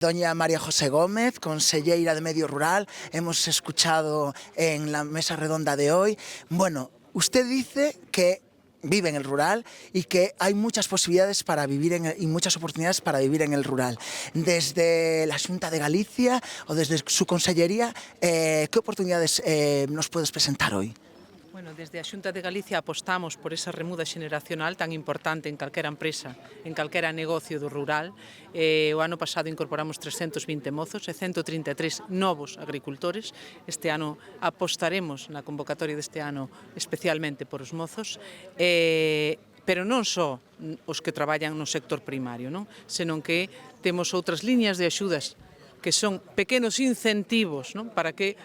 Doña María José Gómez, conselleira de Medio Rural, hemos escuchado en la mesa redonda de hoy. Bueno, usted dice que vive en el rural y que hay muchas posibilidades para vivir y muchas oportunidades para vivir en el rural. Desde la Xunta de Galicia o desde su consellería, ¿qué oportunidades nos puedes presentar hoy? Bueno, desde a Xunta de Galicia apostamos por esa remuda xeneracional tan importante en calquera empresa, en calquera negocio do rural. O ano pasado incorporamos 320 mozos e 133 novos agricultores. Este ano apostaremos na convocatoria deste ano especialmente por os mozos. Pero non só os que traballan no sector primario, non? Senón que temos outras liñas de axudas que son pequenos incentivos, non? Para que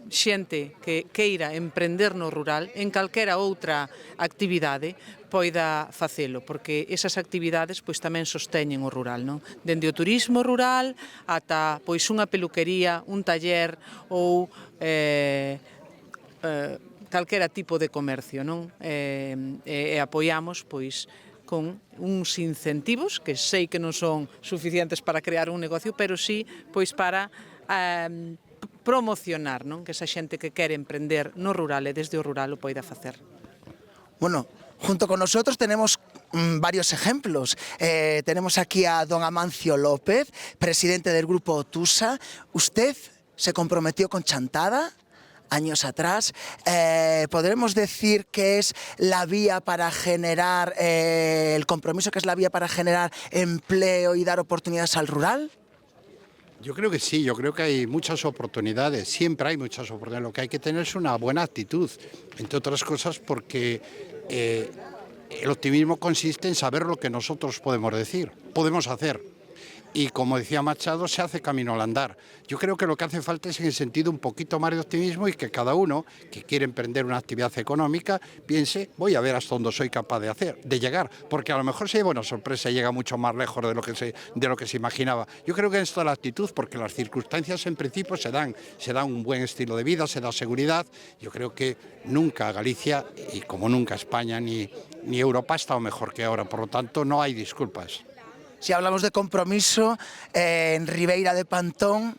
xente que queira emprender no rural en calquera outra actividade poida facelo, porque esas actividades pois tamén sosteñen o rural, non? Dende o turismo rural ata pois unha peluquería, un taller ou calquera tipo de comercio, non? E apoiamos pois con uns incentivos que sei que non son suficientes para crear un negocio, pero sí pois para promocionar, non? Que esa xente que quere emprender no rural e desde o rural o poida facer. Bueno, junto con nosotros tenemos varios ejemplos. Tenemos aquí a don Amancio López, presidente del grupo TUSA. Usted se comprometió con Chantada años atrás. ¿Podremos decir que es la vía para generar, el compromiso que es la vía para generar empleo y dar oportunidades al rural? Yo creo que sí, yo creo que hay muchas oportunidades, siempre hay muchas oportunidades. Lo que hay que tener es una buena actitud, entre otras cosas porque el optimismo consiste en saber lo que nosotros podemos decir, podemos hacer. Y como decía Machado, se hace camino al andar. Yo creo que lo que hace falta es en el sentido un poquito más de optimismo y que cada uno que quiere emprender una actividad económica piense, voy a ver hasta dónde soy capaz de llegar, porque a lo mejor se lleva una sorpresa y llega mucho más lejos de lo que se imaginaba. Yo creo que es toda la actitud, porque las circunstancias en principio se dan un buen estilo de vida, se da seguridad. Yo creo que nunca Galicia, y como nunca España ni Europa, ha estado mejor que ahora, por lo tanto no hay disculpas. Si hablamos de compromiso, en Ribeira de Pantón,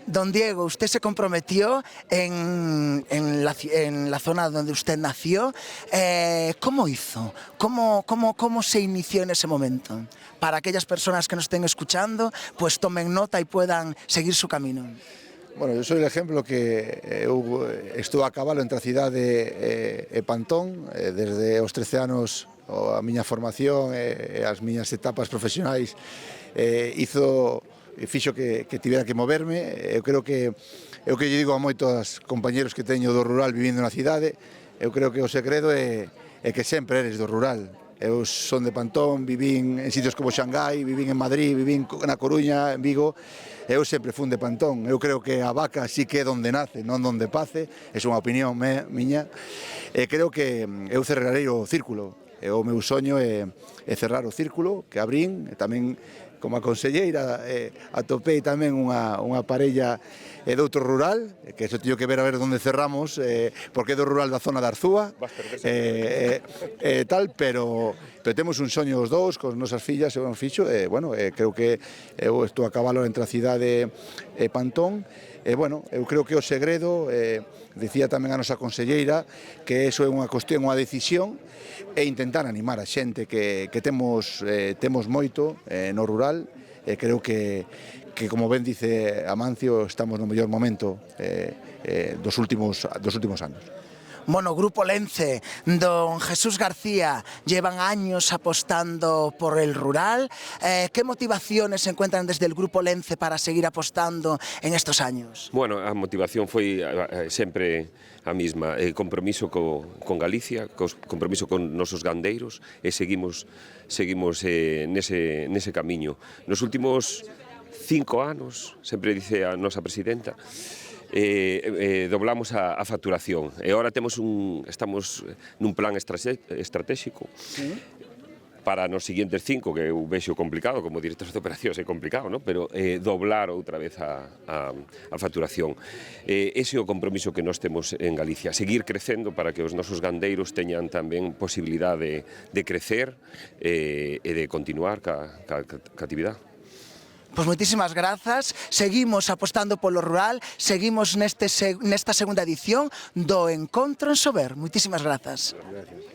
don Diego, usted se comprometió en la zona donde usted nació. ¿Cómo hizo? ¿Cómo se inició en ese momento? Para aquellas personas que nos estén escuchando, pues tomen nota y puedan seguir su camino. Bueno, eu soy o exemplo que eu estou a cabalo entre a cidade e Pantón, desde os 13 anos a miña formación e as miñas etapas profesionais fixo que tivera que moverme. Eu creo que é o que lle digo a moitos compañeros que teño do rural vivindo na cidade. Eu creo que o segredo é que sempre eres do rural. Eu son de Pantón, vivín en sitios como Xangai, vivín en Madrid, vivín na Coruña, en Vigo. Eu sempre fun de Pantón. Eu creo que a vaca sí que é donde nace, non donde pace. É unha opinión miña. E creo que eu cerrarei o círculo. O meu soño é cerrar o círculo que abrín, e tamén como a conselleira atopei tamén unha parella de outro rural, que eso teño que ver a ver onde cerramos, porque é do rural da zona da Arzúa, tal, pero temos un soño os dous, con nosas fillas e un fixo, bueno, creo que eu estou a cabalo entre a cidade e Pantón, bueno, eu creo que o segredo, dicía tamén a nosa conselleira, que eso é unha cuestión, unha decisión, e intentar animar a xente que temos moito no rural. Creo que como ben dice Amancio, estamos no mellor momento dos últimos anos. Bueno, Grupo Lence, don Jesús García, llevan años apostando por el rural. ¿Qué motivaciones se encuentran desde el Grupo Lence para seguir apostando en estos años? Bueno, a motivación foi sempre a mesma, compromiso con Galicia, compromiso con nosos gandeiros, e seguimos nese camiño. Nos últimos 5 anos, sempre dice a nosa presidenta, doblamos a facturación e agora estamos nun plan estratégico para nos seguintes 5, que eu vexo complicado, como director de operacións é complicado, ¿no? Pero doblar outra vez a facturación. Ese é o compromiso que nós temos en Galicia, seguir crecendo para que os nosos gandeiros teñan tamén posibilidade de crecer e de continuar ca actividade. Pois moitísimas grazas, seguimos apostando polo rural, seguimos nesta segunda edición do Encontro en Sober. Moitísimas grazas.